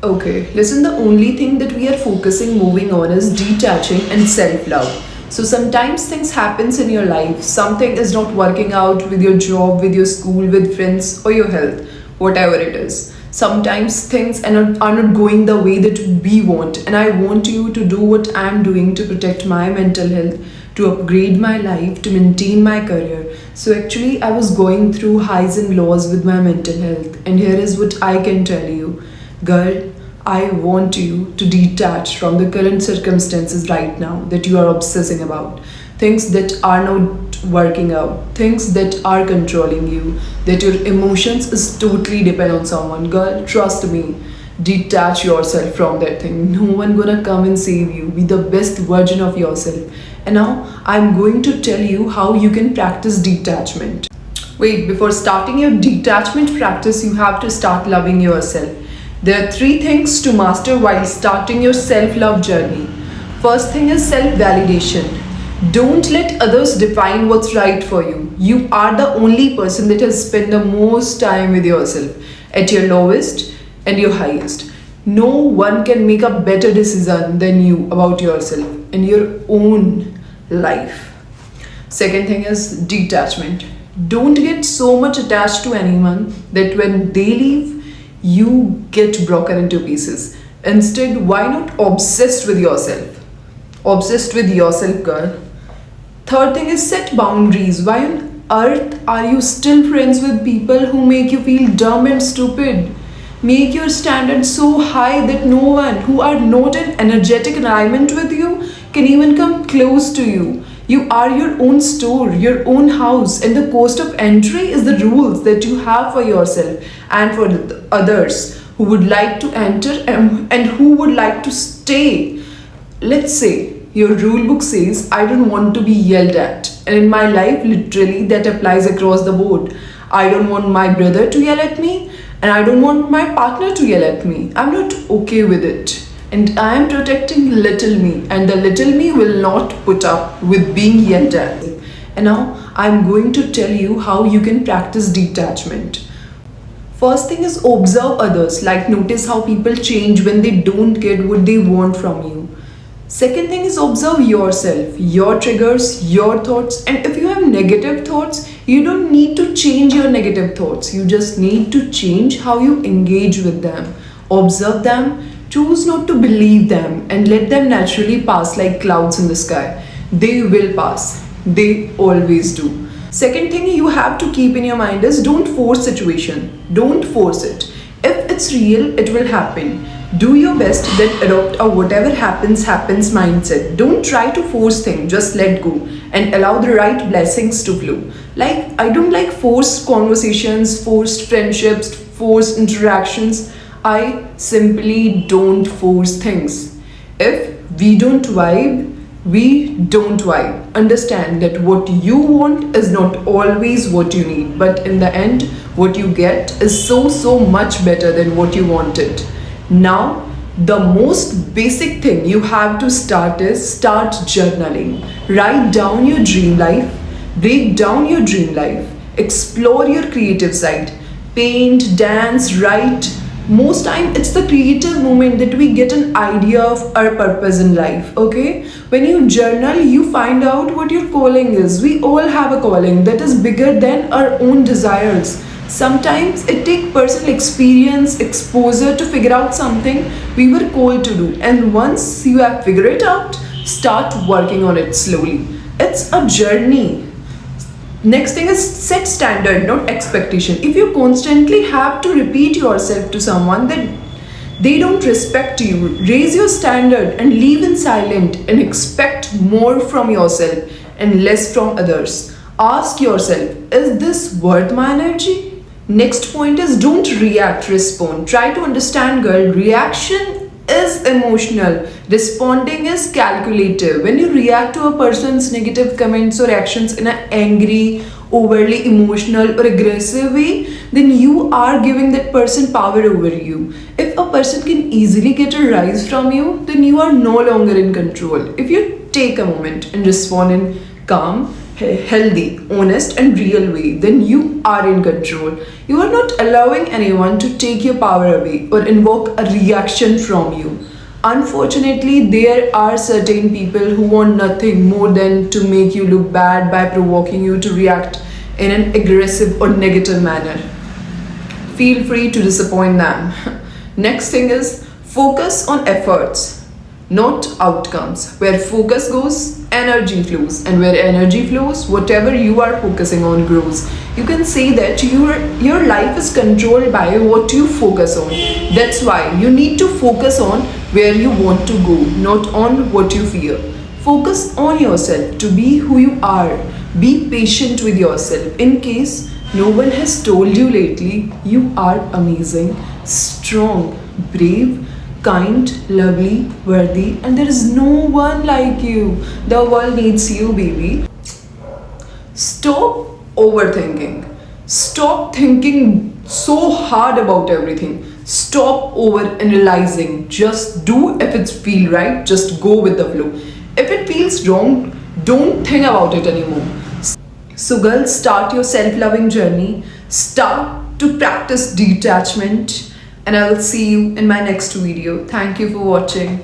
Okay, listen, the only thing that we are focusing moving on is detaching and self-love. So sometimes things happens in your life, something is not working out with your job, with your school, with friends or your health, whatever it is. Sometimes things are not going the way that we want, and I want you to do what I'm doing to protect my mental health, to upgrade my life, to maintain my career. So actually I was going through highs and lows with my mental health, and here is what I can tell you. Girl, I want you to detach from the current circumstances right now that you are obsessing about. Things that are not working out, things that are controlling you, that your emotions is totally depend on someone. Girl, trust me. Detach yourself from that thing. No one gonna come and save you. Be the best version of yourself. And now I'm going to tell you how you can practice detachment. Wait, before starting your detachment practice, you have to start loving yourself. There are three things to master while starting your self love journey. First thing is self validation. Don't let others define what's right for you. You are the only person that has spent the most time with yourself at your lowest and your highest. No one can make a better decision than you about yourself and your own life. Second thing is detachment. Don't get so much attached to anyone that when they leave, you get broken into pieces. Instead, why not obsessed with yourself? Obsessed with yourself, girl. Third thing is set boundaries. Why on earth are you still friends with people who make you feel dumb and stupid? Make your standards so high that no one who are not in energetic alignment with you can even come close to you. You are your own store, your own house, and the cost of entry is the rules that you have for yourself and for the others who would like to enter and who would like to stay. Let's say your rule book says, I don't want to be yelled at. And in my life, literally, that applies across the board. I don't want my brother to yell at me, and I don't want my partner to yell at me. I'm not okay with it. And I am protecting little me, and the little me will not put up with being yelled at. And now I'm going to tell you how you can practice detachment. First thing is observe others, like notice how people change when they don't get what they want from you. Second thing is observe yourself, your triggers, your thoughts, and if you have negative thoughts, you don't need to change your negative thoughts. You just need to change how you engage with them. Observe them, choose not to believe them, and let them naturally pass like clouds in the sky. They will pass. They always do. Second thing you have to keep in your mind is don't force situation. Don't force it. If it's real, it will happen. Do your best, then adopt a whatever happens mindset. Don't try to force things, just let go and allow the right blessings to flow. Like, I don't like forced conversations, forced friendships, forced interactions. I simply don't force things. If we don't vibe, we don't vibe. Understand that what you want is not always what you need, but in the end, what you get is so much better than what you wanted. Now, the most basic thing you have to start is start journaling. Write down your dream life, break down your dream life, explore your creative side, paint, dance, write. Most time it's the creative moment that we get an idea of our purpose in life. Okay, when you journal, you find out what your calling is. We all have a calling that is bigger than our own desires. Sometimes it takes personal experience, exposure to figure out something we were called to do. And once you have figured it out, start working on it slowly. It's a journey. Next thing is set standard, not expectation. If you constantly have to repeat yourself to someone that they don't respect you, raise your standard and leave in silent and expect more from yourself and less from others. Ask yourself, is this worth my energy? Next point is don't react, respond. Try to understand, girl. Reaction is emotional. Responding is calculative. When you react to a person's negative comments or actions in an angry, overly emotional or aggressive way, then you are giving that person power over you. If a person can easily get a rise from you, then you are no longer in control. If you take a moment and respond in calm, healthy, honest, and real way, then you are in control. You are not allowing anyone to take your power away or invoke a reaction from you. Unfortunately, there are certain people who want nothing more than to make you look bad by provoking you to react in an aggressive or negative manner. Feel free to disappoint them. Next thing is focus on efforts, not outcomes. Where focus goes, energy flows, and where energy flows, whatever you are focusing on grows. You can say that your life is controlled by what you focus on. That's why you need to focus on where you want to go, not on what you fear. Focus on yourself to be who you are. Be patient with yourself. In case no one has told you lately, you are amazing, strong, brave, kind, lovely, worthy, and there is no one like you. The world needs you, baby. Stop overthinking. Stop thinking so hard about everything. Stop over analyzing. Just do if it's feel right. Just go with the flow. If it feels wrong, don't think about it anymore. So, girls, start your self loving journey. Start to practice detachment. And I'll see you in my next video. Thank you for watching.